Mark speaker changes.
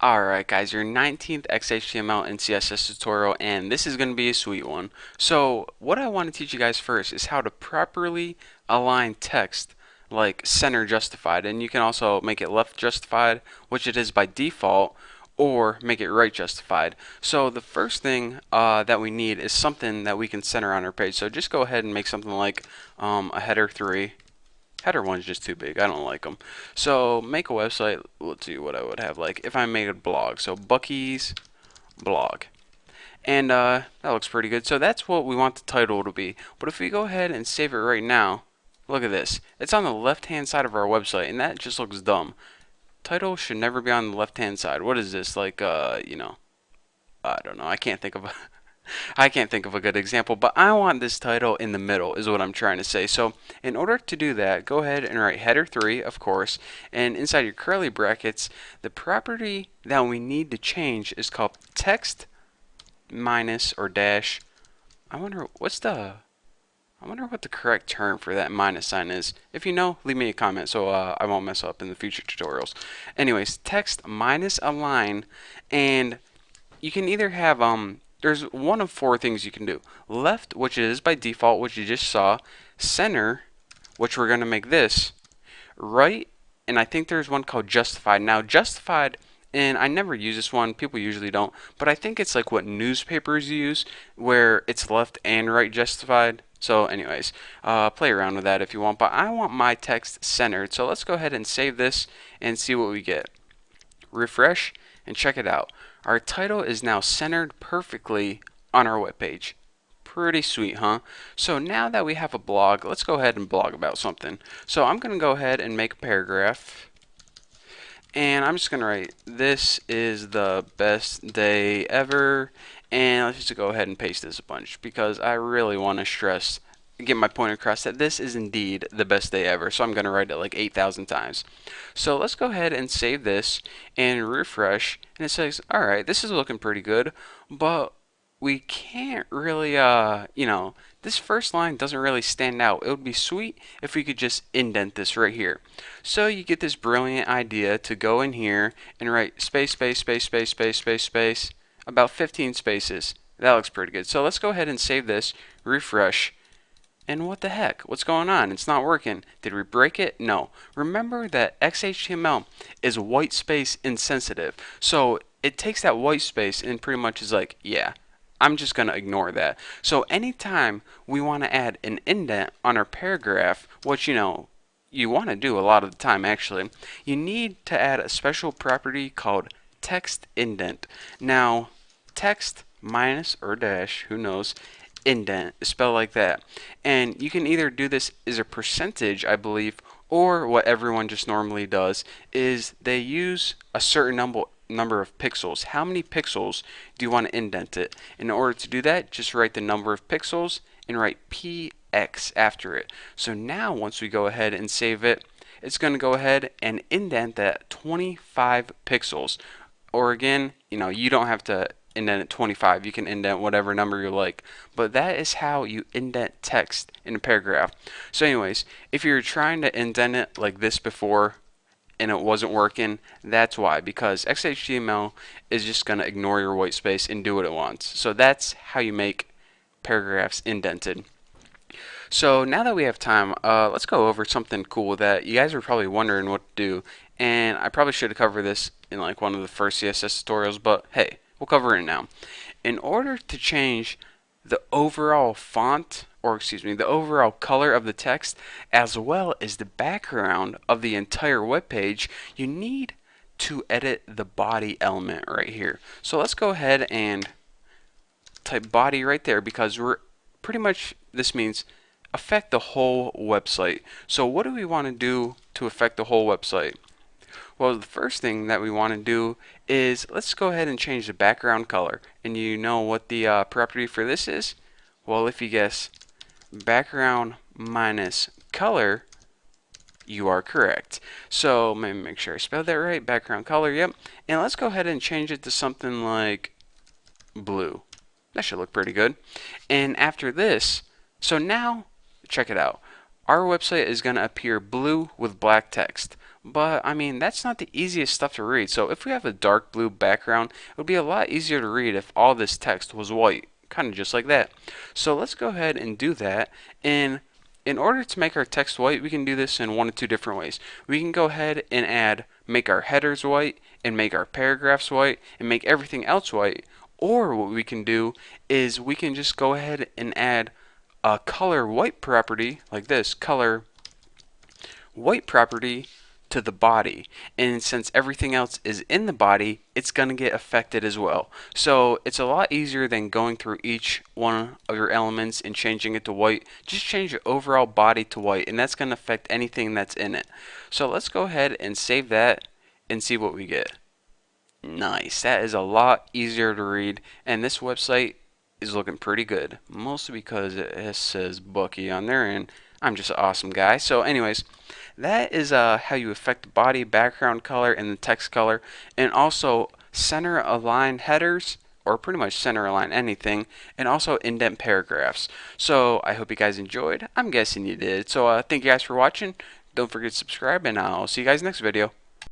Speaker 1: Alright guys, your 19th XHTML and CSS tutorial, and this is going to be a sweet one. So what I want to teach you guys first is how to properly align text like center justified, and you can also make it left justified, which it is by default, or make it right justified. So the first thing that we need is something that we can center on our page. So just go ahead and make something like a header 3. Header one's just too big. I don't like them. So make a website. Let's see what I would have. Like if I made a blog. So Bucky's blog. And that looks pretty good. So that's what we want the title to be. But if we go ahead and save it right now, look at this. It's on the left hand side of our website, and that just looks dumb. Title should never be on the left hand side. What is this? Like I don't know. I can't think of a good example, but I want this title in the middle is what I'm trying to say. So in order to do that, go ahead and write header 3, of course, and inside your curly brackets, the property that we need to change is called text minus or dash. I wonder what the correct term for that minus sign is. If you know, leave me a comment so I won't mess up in the future tutorials. Anyways, text minus a line, and you can either have there's one of four things you can do. Left, which is by default, which you just saw. Center, which we're going to make this. Right, and I think there's one called justified. Now justified, and I never use this one, people usually don't, but I think it's like what newspapers use, where it's left and right justified. So anyways, play around with that if you want, but I want my text centered. So let's go ahead and save this and see what we get. Refresh and check it out. Our title is now centered perfectly on our webpage. Pretty sweet, huh? So now that we have a blog, let's go ahead and blog about something. So I'm going to go ahead and make a paragraph. And I'm just going to write, this is the best day ever. And let's just go ahead and paste this a bunch because I really want to get my point across that this is indeed the best day ever. So I'm going to write it like 8,000 times. So let's go ahead and save this and refresh. And it says, alright, this is looking pretty good, but we can't really, this first line doesn't really stand out. It would be sweet if we could just indent this right here. So you get this brilliant idea to go in here and write space, space, space, space, space, space, space, about 15 spaces. That looks pretty good. So let's go ahead and save this, refresh, and what the heck? What's going on? It's not working. Did we break it? No. Remember that XHTML is white space insensitive. So it takes that white space and pretty much is like, yeah, I'm just going to ignore that. So anytime we want to add an indent on our paragraph, which you want to do a lot of the time actually, you need to add a special property called text indent. Now, text minus or dash, who knows, indent is spelled like that. And you can either do this as a percentage, I believe, or what everyone just normally does is they use a certain number of pixels. How many pixels do you want to indent it? In order to do that, just write the number of pixels and write px after it. So now once we go ahead and save it, it's going to go ahead and indent that 25 pixels. Or again, you don't have to indent at 25. You can indent whatever number you like. But that is how you indent text in a paragraph. So anyways, if you're trying to indent it like this before and it wasn't working, that's why. Because XHTML is just going to ignore your white space and do what it wants. So that's how you make paragraphs indented. So now that we have time, let's go over something cool that you guys are probably wondering what to do. And I probably should have covered this in like one of the first CSS tutorials, but hey, we'll cover it now. In order to change the overall font, or excuse me, the overall color of the text, as well as the background of the entire web page, you need to edit the body element right here. So let's go ahead and type body right there because we're pretty much, this means affect the whole website. So what do we want to do to affect the whole website? Well, the first thing that we want to do is let's go ahead and change the background color. And you know what the property for this is? Well, if you guess background minus color, you are correct. So let me make sure I spelled that right. Background color, yep. And let's go ahead and change it to something like blue. That should look pretty good. And after this, so now check it out. Our website is going to appear blue with black text. But I mean, that's not the easiest stuff to read. So if we have a dark blue background, it would be a lot easier to read if all this text was white, kind of just like that. So let's go ahead and do that. And in order to make our text white, we can do this in one of two different ways. We can go ahead and make our headers white, and make our paragraphs white, and make everything else white. Or what we can do is we can just go ahead and add a color white property like this, color white property to the body. And since everything else is in the body, it's going to get affected as well. So it's a lot easier than going through each one of your elements and changing it to white. Just change your overall body to white, and that's going to affect anything that's in it. So let's go ahead and save that and see what we get. Nice. That is a lot easier to read, and this website is looking pretty good, mostly because it says Bucky on there, and I'm just an awesome guy. So anyways, that is how you affect the body, background color, and the text color, and also center align headers, or pretty much center align anything, and also indent paragraphs. So I hope you guys enjoyed. I'm guessing you did. So thank you guys for watching. Don't forget to subscribe, and I'll see you guys next video.